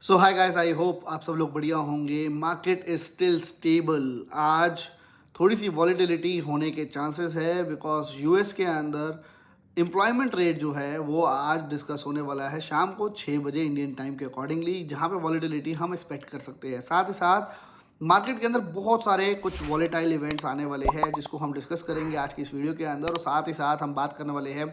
So hi guys, I hope आप सब लोग बढ़िया होंगे। Market is still stable. आज थोड़ी सी वॉलेटिलिटी होने के चांसेस है बिकॉज यूएस के अंदर एम्प्लॉयमेंट रेट जो है वो आज डिस्कस होने वाला है शाम को 6 बजे इंडियन टाइम के अकॉर्डिंगली, जहाँ पे वॉलेटिलिटी हम एक्सपेक्ट कर सकते हैं। साथ ही साथ मार्केट के अंदर बहुत सारे कुछ वॉलेटाइल इवेंट्स आने वाले हैं जिसको हम डिस्कस करेंगे आज की इस वीडियो के अंदर। और साथ ही साथ हम बात करने वाले हैं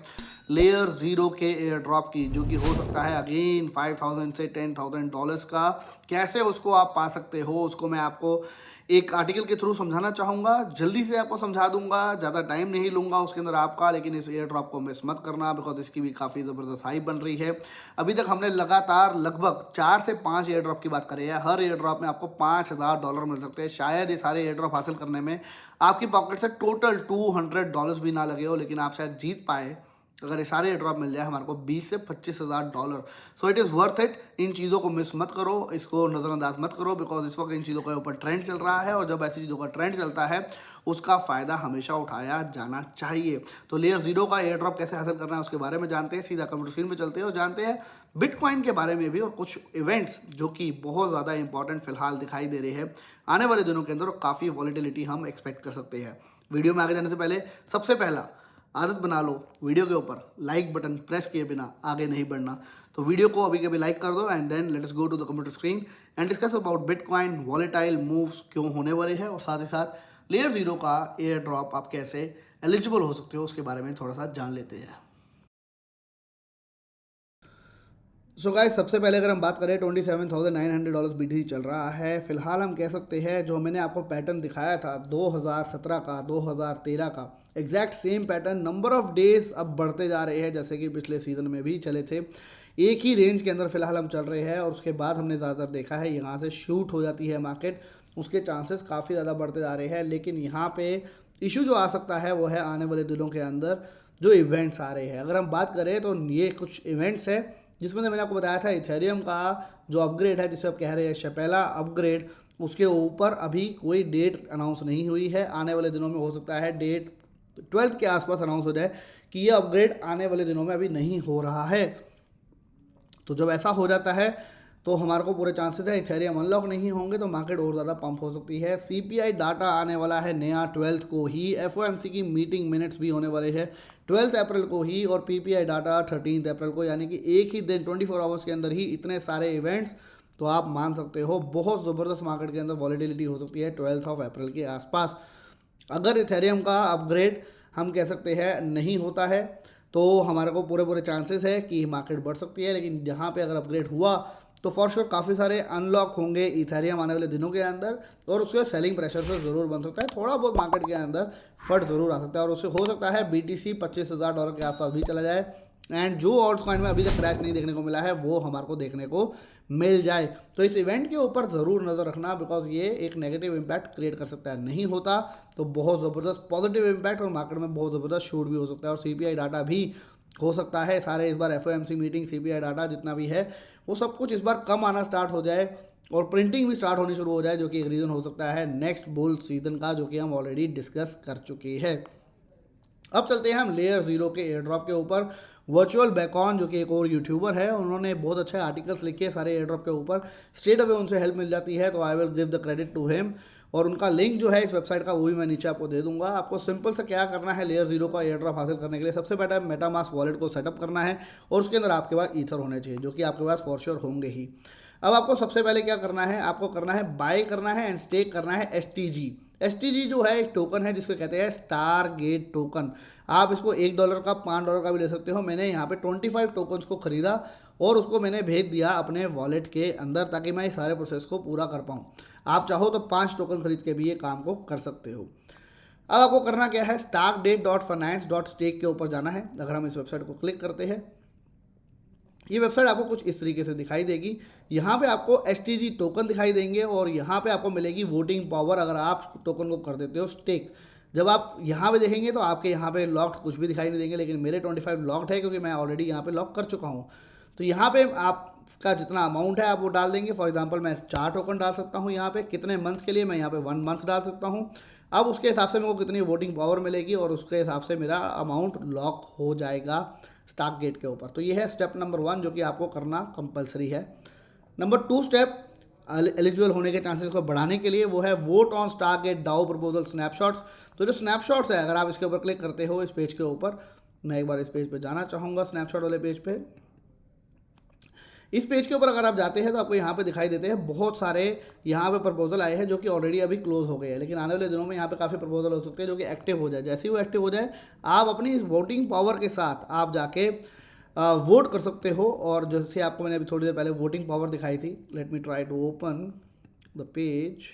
लेयर ज़ीरो के एयर ड्रॉप की, जो कि हो सकता है अगेन 5000 से $10,000 का। कैसे उसको आप पा सकते हो उसको मैं आपको एक आर्टिकल के थ्रू समझाना चाहूँगा। जल्दी से आपको समझा दूंगा, ज़्यादा टाइम नहीं लूँगा उसके अंदर आपका, लेकिन इस एयर ड्रॉप को मिस मत करना बिकॉज इसकी भी काफ़ी ज़बरदस्त हाइप बन रही है। अभी तक हमने लगातार लगभग 4 से 5 एयर ड्रॉप की बात करी है। हर एयर ड्रॉप में आपको $5,000 मिल सकते हैं। शायद ये सारे एयर ड्रॉप हासिल करने में आपकी पॉकेट से टोटल $200 भी ना लगे हो, लेकिन आप शायद जीत पाए अगर ये सारे ड्रॉप मिल जाए हमारे को $20,000 से $25,000। So it is worth it. इन चीज़ों को मिस मत करो, इसको नज़रअंदाज मत करो बिकॉज इस वक्त इन चीज़ों के ऊपर ट्रेंड चल रहा है, और जब ऐसी चीज़ों का ट्रेंड चलता है उसका फ़ायदा हमेशा उठाया जाना चाहिए। तो लेयर ज़ीरो का एयर ड्रॉप कैसे हासिल करना है उसके बारे में जानते हैं। सीधा कंप्यूटर स्क्रीन पर चलते हैं और जानते हैं बिटकॉइन के बारे में भी, और कुछ इवेंट्स जो कि बहुत ज़्यादा इंपॉर्टेंट फिलहाल दिखाई दे रहे हैं आने वाले दिनों के अंदर, और काफ़ी वॉलेटिलिटी हम एक्सपेक्ट कर सकते हैं। वीडियो में आगे जाने से पहले सबसे पहला आदत बना लो, वीडियो के ऊपर लाइक बटन प्रेस किए बिना आगे नहीं बढ़ना। तो वीडियो को अभी के अभी लाइक कर दो and then let's go to the computer screen and discuss about bitcoin volatile moves क्यों होने वाले हैं, और साथ ही साथ लेयर ज़ीरो का एयर ड्रॉप आप कैसे एलिजिबल हो सकते हो उसके बारे में थोड़ा सा जान लेते हैं। सो गाइस, सबसे पहले अगर हम बात करें $27,900 BTC चल रहा है फिलहाल। हम कह सकते हैं जो मैंने आपको पैटर्न दिखाया था 2017 का, 2013 का, exact same pattern. Number of days अब बढ़ते जा रहे हैं जैसे कि पिछले सीजन में भी चले थे। एक ही रेंज के अंदर फिलहाल हम चल रहे हैं, और उसके बाद हमने ज़्यादातर देखा है यहाँ से शूट हो जाती है मार्केट, उसके चांसेस काफ़ी ज़्यादा बढ़ते जा रहे हैं। लेकिन यहाँ पे इशू जो आ सकता है वो है आने वाले दिनों के अंदर जो इवेंट्स आ रहे हैं। अगर हम बात करें तो ये कुछ इवेंट्स है जिसमें मैंने आपको बताया था इथेरियम का जो अपग्रेड है, जिसे आप कह रहे हैं शपेला अपग्रेड, उसके ऊपर अभी कोई डेट अनाउंस नहीं हुई है। आने वाले दिनों में हो सकता है डेट 12 के आसपास अनाउंस हो जाए कि ये अपग्रेड आने वाले दिनों में अभी नहीं हो रहा है। तो जब ऐसा हो जाता है तो हमारे को पूरे चांसेस है इथेरियम अनलॉक नहीं होंगे, तो मार्केट और ज़्यादा पंप हो सकती है। सीपीआई डाटा आने वाला है नया 12 को ही। एफओएमसी की मीटिंग मिनट्स भी होने वाले हैं 12 अप्रैल को ही, और पीपीआई डाटा 13 अप्रैल को, यानी कि एक ही दिन 24 आवर्स के अंदर ही इतने सारे इवेंट्स। तो आप मान सकते हो बहुत ज़बरदस्त मार्केट के अंदर वॉलेटिलिटी हो सकती है 12 अप्रैल के आसपास। अगर इथेरियम का अपग्रेड हम कह सकते हैं नहीं होता है तो हमारे को पूरे पूरे चांसेस है कि मार्केट बढ़ सकती है। लेकिन यहाँ पे अगर अपग्रेड हुआ तो फॉर श्योर काफ़ी सारे अनलॉक होंगे इथेरियम आने वाले दिनों के अंदर, और उसके सेलिंग प्रेशर से ज़रूर बन सकता है। थोड़ा बहुत मार्केट के अंदर फट ज़रूर आ सकता है, और उससे हो सकता है BTC $25,000 के आसपास भी चला जाए। एंड जो ऑल्ट कॉइन में अभी तक क्रैश नहीं देखने को मिला है वो हमारे को देखने को मिल जाए। तो इस इवेंट के ऊपर ज़रूर नज़र रखना बिकॉज ये एक नेगेटिव इम्पैक्ट क्रिएट कर सकता है। नहीं होता तो बहुत ज़बरदस्त पॉजिटिव इम्पैक्ट और मार्केट में बहुत ज़बरदस्त शूट भी हो सकता है, और सीपीआई डाटा भी हो सकता है सारे इस बार एफओएमसी मीटिंग, सीपीआई डाटा जितना भी है वो सब कुछ इस बार कम आना स्टार्ट हो जाए, और प्रिंटिंग भी स्टार्ट होनी शुरू हो जाए, जो कि एक रीज़न हो सकता है नेक्स्ट बुल सीजन का, जो कि हम ऑलरेडी डिस्कस कर चुके हैं। अब चलते हैं हम लेयर ज़ीरो के एयर ड्रॉप के ऊपर। वर्चुअल बैकॉन जो कि एक और यूट्यूबर है, उन्होंने बहुत अच्छे आर्टिकल्स लिखे सारे एयर ड्रॉप के ऊपर। स्ट्रेट अवे उनसे हेल्प मिल जाती है, तो I will give the credit to him. और उनका लिंक जो है इस वेबसाइट का वो भी मैं नीचे आपको दे दूंगा। आपको सिंपल से क्या करना है लेयर ज़ीरो का एयर ड्रॉप हासिल करने के लिए, सबसे पहले मेटामास्क वॉलेट को सेटअप करना है, और उसके अंदर आपके पास ईथर होने चाहिए, जो कि आपके पास फॉर श्योर होंगे ही। अब आपको सबसे पहले क्या करना है, आपको करना है बाय करना है एंड स्टेक करना है STG। STG जो है एक टोकन है जिसको कहते हैं स्टार गेट टोकन। आप इसको $1 का, $5 का भी ले सकते हो। मैंने यहाँ पे 25 टोकन्स को खरीदा और उसको मैंने भेज दिया अपने वॉलेट के अंदर, ताकि मैं इस सारे प्रोसेस को पूरा कर पाऊँ। आप चाहो तो 5 टोकन खरीद के भी ये काम को कर सकते हो। अब आपको करना क्या है, starkdate.finance.stake के ऊपर जाना है। अगर हम इस वेबसाइट को क्लिक करते हैं, ये वेबसाइट आपको कुछ इस तरीके से दिखाई देगी। यहाँ पे आपको STG टोकन दिखाई देंगे, और यहाँ पे आपको मिलेगी वोटिंग पावर अगर आप टोकन को कर देते हो स्टेक। जब आप यहाँ पे देखेंगे तो आपके यहाँ पे लॉक्ड कुछ भी दिखाई नहीं देंगे, लेकिन मेरे 25 लॉक्ड है क्योंकि मैं ऑलरेडी यहाँ पे लॉक कर चुका हूँ। तो यहाँ पे आपका जितना अमाउंट है आप वो डाल देंगे। फॉर एग्जाम्पल मैं 4 टोकन डाल सकता हूँ यहाँ पे, कितने मंथ के लिए, मैं यहाँ पे 1 मंथ डाल सकता हूँ। अब उसके हिसाब से मेरे को कितनी वोटिंग पावर मिलेगी, और उसके हिसाब से मेरा अमाउंट लॉक हो जाएगा स्टार्क गेट के ऊपर। तो ये है स्टेप नंबर 1 जो कि आपको करना कंपलसरी है। नंबर 2 स्टेप एलिजिबल होने के चांसेस को बढ़ाने के लिए, वो है वोट ऑन स्टारगेट डाउ प्रपोजल स्नैपशॉट्स। तो जो स्नैपशॉट्स है, अगर आप इसके ऊपर क्लिक करते हो इस पेज के ऊपर, मैं एक बार इस पेज पे जाना चाहूँगा, स्नैपशॉट वाले पेज पे। इस पेज के ऊपर अगर आप जाते हैं तो आपको यहाँ पे दिखाई देते हैं बहुत सारे यहाँ पे प्रपोजल आए हैं जो कि ऑलरेडी अभी क्लोज हो गए हैं, लेकिन आने वाले दिनों में यहाँ पे काफ़ी प्रपोजल हो सकते हैं जो कि एक्टिव हो जाए। जैसे ही वो एक्टिव हो जाए, आप अपनी इस वोटिंग पावर के साथ आप जाके वोट कर सकते हो। और जैसे आपको मैंने अभी थोड़ी देर पहले वोटिंग पावर दिखाई थी, let me try to open the page.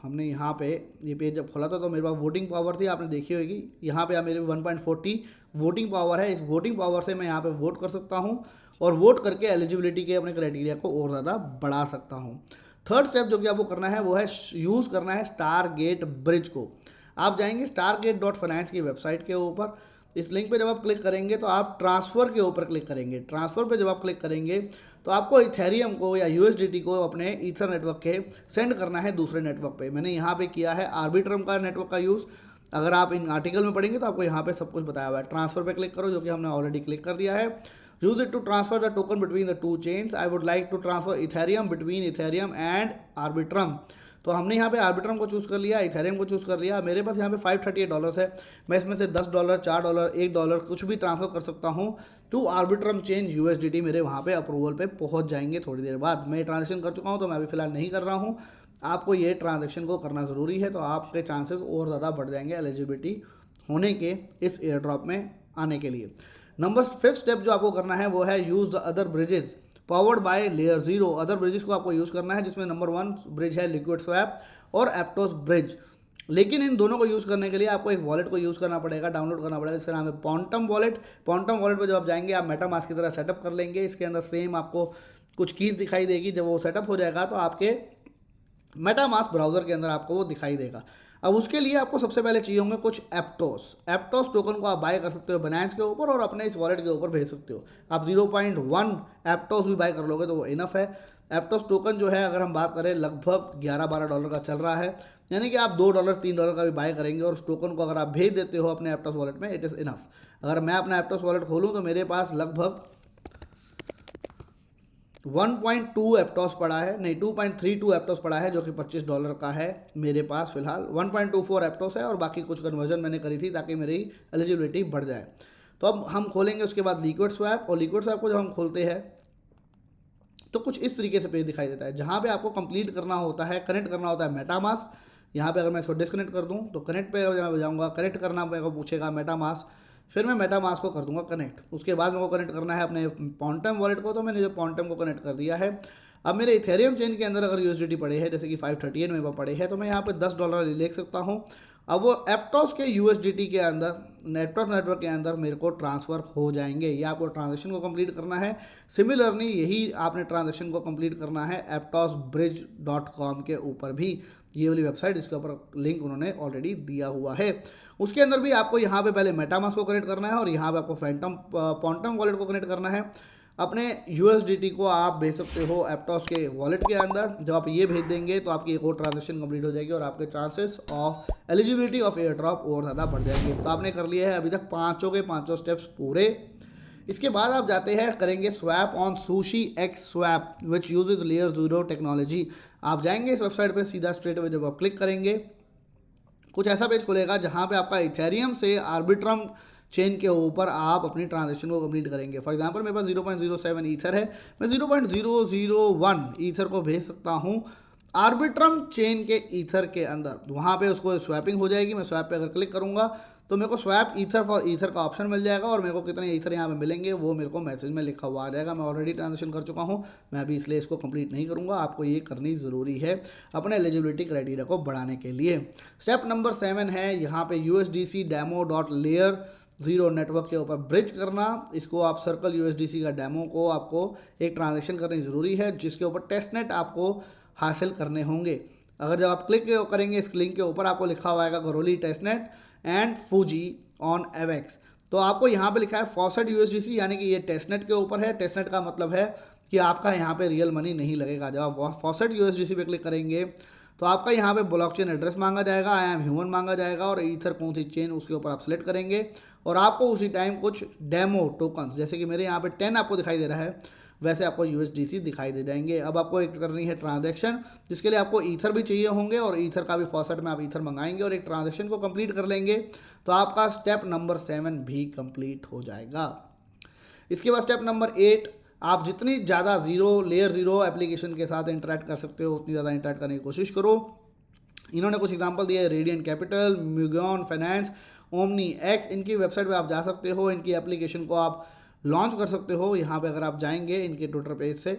हमने यहाँ पे ये पेज जब खोला था तो मेरे पास वोटिंग पावर थी, आपने देखी होगी। यहाँ पे मेरे 1.40 वोटिंग पावर है। इस वोटिंग पावर से मैं यहाँ पे वोट कर सकता हूँ और वोट करके एलिजिबिलिटी के अपने क्राइटेरिया को और ज़्यादा बढ़ा सकता हूँ। थर्ड स्टेप जो कि आपको करना है वो है यूज़ करना है स्टारगेट ब्रिज को। आप जाएंगे stargate.finance की वेबसाइट के ऊपर। इस लिंक पे जब आप क्लिक करेंगे तो आप ट्रांसफ़र के ऊपर क्लिक करेंगे। ट्रांसफ़र पे जब आप क्लिक करेंगे तो आपको इथेरियम को या यूएसडीटी को अपने ईथर नेटवर्क के सेंड करना है दूसरे नेटवर्क पे। मैंने यहाँ पे किया है आर्बिट्रम का नेटवर्क का यूज़। अगर आप इन आर्टिकल में पढ़ेंगे तो आपको यहाँ पे सब कुछ बताया हुआ है। ट्रांसफ़र पे क्लिक करो, जो कि हमने ऑलरेडी क्लिक कर दिया है। Use it to transfer the token between the two chains. I would like to transfer Ethereum between Ethereum and Arbitrum. तो हमने यहाँ पे आर्बिट्रम को चूज़ कर लिया, इथेरियम को चूज़ कर लिया। मेरे पास यहाँ पे $538 है। मैं इसमें से $10, $4, $1 कुछ भी ट्रांसफ़र कर सकता हूँ टू आर्बिट्रम चेन यूएसडीटी। मेरे वहाँ पे अप्रूवल पे पहुँच जाएंगे थोड़ी देर बाद। मैं ट्रांजेक्शन कर चुका हूँ तो मैं अभी फिलहाल नहीं कर रहा हूँ। आपको ये ट्रांजेक्शन को करना ज़रूरी है, तो आपके चांसेस और ज़्यादा बढ़ जाएंगे एलिजिबिलिटी होने के इस एयर ड्रॉप में आने के लिए। नंबर 5th स्टेप जो आपको करना है वो है use the other bridges powered by layer 0। Other bridges को आपको यूज़ करना है, जिसमें नंबर 1 ब्रिज है लिक्विड स्वैप और एप्टोस ब्रिज। लेकिन इन दोनों को यूज़ करने के लिए आपको एक वॉलेट को यूज़ करना पड़ेगा, डाउनलोड करना पड़ेगा। इसका नाम है क्वांटम वॉलेट। क्वांटम वॉलेट पर जब आप जाएंगे, आप मेटामास्क की तरह सेटअप कर लेंगे। इसके अंदर सेम आपको कुछ कीज़ दिखाई देगी। जब वो सेटअप हो जाएगा तो आपके मेटामास्क ब्राउज़र के अंदर आपको वो दिखाई देगा। अब उसके लिए आपको सबसे पहले चाहिए होंगे कुछ एप्टोस टोकन को आप बाय कर सकते हो बाइनेंस के ऊपर और अपने इस वॉलेट के ऊपर भेज सकते हो। आप 0.1 एप्टोस भी बाय कर लोगे तो वो इनफ है। एप्टोस टोकन जो है, अगर हम बात करें, लगभग $11-12 का चल रहा है। यानी कि आप $2, $3 का भी बाय करेंगे और उस टोकन को अगर आप भेज देते हो अपने एप्टोस वॉलेट में, इट इज़ इनफ। अगर मैं अपना एप्टोस वॉलेट खोलूँ तो मेरे पास लगभग 1.2 एप्टॉस पड़ा है, नहीं 2.32 एप्टॉस पड़ा है, जो कि $25 का है मेरे पास फिलहाल। 1.24 एप्टॉस है और बाकी कुछ कन्वर्जन मैंने करी थी ताकि मेरी एलिजिबिलिटी बढ़ जाए। तो अब हम खोलेंगे उसके बाद लिक्विड स्वैप, और लिक्विड स्वैप को जब हम खोलते हैं तो कुछ इस तरीके से पेज दिखाई देता है, जहाँ पे आपको कंप्लीट करना होता है, कनेक्ट करना होता है मेटामास्क। यहाँ पे अगर मैं इसको डिस्कनेक्ट कर दूँ तो कनेक्ट पे जाऊँगा, कनेक्ट करना मेरे को पूछेगा मेटामास्क, फिर मैं मेटामास्क को कर दूंगा कनेक्ट। उसके बाद मेरे को कनेक्ट करना है अपने क्वांटम वॉलेट को, तो मैंने जो क्वांटम को कनेक्ट कर दिया है। अब मेरे इथेरियम चेन के अंदर अगर यूएसडीटी पड़े हैं, जैसे कि 538 मेरे पास पड़े हैं, तो मैं यहाँ पे $10 ले सकता हूँ। अब वो एप्टॉस के यूएसडीटी के अंदर, एप्टॉस नेटवर्क के अंदर मेरे को ट्रांसफ़र हो जाएंगे। ये आपको ट्रांजेक्शन को कंप्लीट करना है। सिमिलरली यही आपने ट्रांजेक्शन को कंप्लीट करना है aptosbridge.com के ऊपर भी। ये वाली वेबसाइट, इसके ऊपर लिंक उन्होंने ऑलरेडी दिया हुआ है। उसके अंदर भी आपको यहाँ पे पहले मेटामास्क को कनेक्ट करना है और यहाँ पे आपको क्वांटम वॉलेट को कनेक्ट करना है। अपने यूएसडीटी को आप भेज सकते हो एप्टॉस के वॉलेट के अंदर। जब आप ये भेज देंगे तो आपकी एक और ट्रांजेक्शन कंप्लीट हो जाएगी और आपके chances of eligibility of air drop और ज़्यादा बढ़ जाएंगे। तो आपने कर लिया है अभी तक पाँचों के पाँचों स्टेप्स पूरे। इसके बाद आप जाते हैं, करेंगे swap on Sushi X Swap which uses layer 0 technology. आप जाएंगे इस वेबसाइट पे सीधा स्ट्रेट अवे, जब आप क्लिक करेंगे कुछ ऐसा पेज खुलेगा जहाँ पे आपका इथेरियम से आर्बिट्रम चेन के ऊपर आप अपनी ट्रांजेक्शन को कंप्लीट करेंगे। फॉर एग्जांपल मेरे पास 0.07 ईथर है, मैं 0.001 ईथर को भेज सकता हूँ आर्बिट्रम चेन के ईथर के अंदर। वहाँ पे उसको स्वैपिंग हो जाएगी। मैं स्वैप पे अगर क्लिक करूँगा तो मेरे को स्वैप ईथर फॉर ईथर का ऑप्शन मिल जाएगा और मेरे को कितने ईथर यहाँ पे मिलेंगे वो मेरे को मैसेज में लिखा हुआ आ जाएगा। मैं ऑलरेडी ट्रांजेक्शन कर चुका हूँ, मैं अभी इसलिए इसको कंप्लीट नहीं करूँगा। आपको ये करनी ज़रूरी है अपने एलिजिबिलिटी क्राइटेरिया को बढ़ाने के लिए। स्टेप नंबर 7 है यहाँ पे USDC demo.layer 0 नेटवर्क के ऊपर ब्रिज करना। इसको आप सर्कल USDC का डेमो को आपको एक ट्रांजेक्शन करनी ज़रूरी है, जिसके ऊपर टेस्टनेट आपको हासिल करने होंगे। अगर जब आप क्लिक करेंगे इस लिंक के ऊपर, आपको लिखा हुआ है गरोली टेस्टनेट एंड फूजी ऑन एवेक्स। तो आपको यहाँ पे लिखा है फॉसेट USDC, यानी कि ये टेस्टनेट के ऊपर है। टेस्टनेट का मतलब है कि आपका यहाँ पे रियल मनी नहीं लगेगा। जब आप फॉसेट USDC पे क्लिक करेंगे तो आपका यहाँ पे ब्लॉकचेन एड्रेस मांगा जाएगा, आई एम ह्यूमन मांगा जाएगा और ईथर कौन सी चेन उसके ऊपर आप सेलेक्ट करेंगे और आपको उसी टाइम कुछ डेमो टोकन्स, जैसे कि मेरे यहाँ पे 10 आपको दिखाई दे रहा है, वैसे आपको USDC दिखाई दे जाएंगे। अब आपको एक करनी है ट्रांजैक्शन, जिसके लिए आपको ईथर भी चाहिए होंगे और ईथर का भी फॉसेट में आप ईथर मंगाएंगे और एक ट्रांजैक्शन को कंप्लीट कर लेंगे तो आपका स्टेप नंबर 7 भी कंप्लीट हो जाएगा। इसके बाद स्टेप नंबर 8, आप जितनी ज़्यादा लेयर ज़ीरो एप्लीकेशन के साथ इंटरेक्ट कर सकते हो उतनी ज़्यादा इंटरेक्ट करने की कोशिश करो। इन्होंने कुछ एग्जांपल दिए, रेडियंट कैपिटल, म्यूगॉन फाइनेंस, ओमनी एक्स, इनकी वेबसाइट पे आप जा सकते हो, इनकी एप्लीकेशन को आप लॉन्च कर सकते हो। यहाँ पे अगर आप जाएंगे इनके ट्विटर पेज से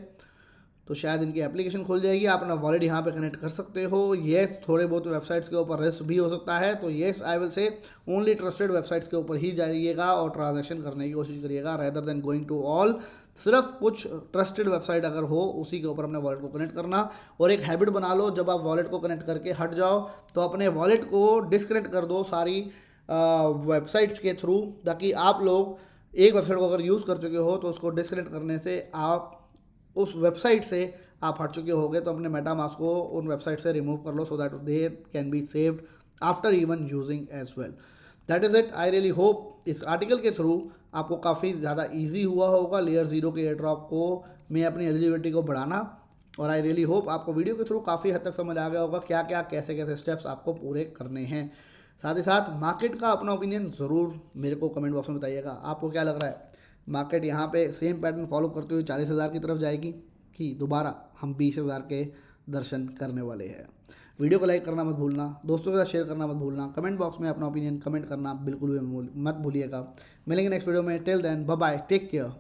तो शायद इनकी एप्लीकेशन खुल जाएगी, आप अपना वॉलेट यहाँ पे कनेक्ट कर सकते हो। येस, थोड़े बहुत वेबसाइट्स के ऊपर रिस्क भी हो सकता है, तो yes I will say only trusted websites के ऊपर ही जाइएगा और ट्रांजैक्शन करने की कोशिश करिएगा rather than going to all. सिर्फ कुछ ट्रस्टेड वेबसाइट अगर हो उसी के ऊपर अपने वॉलेट को कनेक्ट करना। और एक हैबिट बना लो, जब आप वॉलेट को कनेक्ट करके हट जाओ तो अपने वॉलेट को डिस्कनेक्ट कर दो सारी वेबसाइट्स के थ्रू, ताकि आप लोग एक वेबसाइट को अगर यूज़ कर चुके हो तो उसको डिस्कनेक्ट करने से आप उस वेबसाइट से आप हट चुके होगे, तो अपने मेटामास्क को उन वेबसाइट से रिमूव कर लो so that they can be saved after even using as well. That is it. I really hope इस आर्टिकल के थ्रू आपको काफ़ी ज़्यादा ईजी हुआ होगा लेयर ज़ीरो के एयर ड्रॉप को में अपनी एलिजिबिलिटी को बढ़ाना, और आई रियली होप आपको वीडियो के थ्रू काफ़ी हद तक समझ आ गया होगा क्या क्या कैसे कैसे स्टेप्स आपको पूरे करने हैं। साथ ही साथ मार्केट का अपना ओपिनियन ज़रूर मेरे को कमेंट बॉक्स में बताइएगा, आपको क्या लग रहा है मार्केट यहाँ पे सेम पैटर्न फॉलो करते हुए 40,000 की तरफ जाएगी कि दोबारा हम 20,000 के दर्शन करने वाले हैं। वीडियो को लाइक करना मत भूलना, दोस्तों के साथ शेयर करना मत भूलना, कमेंट बॉक्स में अपना ओपिनियन कमेंट करना बिल्कुल भी मत भूलिएगा। मिलेंगे नेक्स्ट वीडियो में, till then bye bye, take care.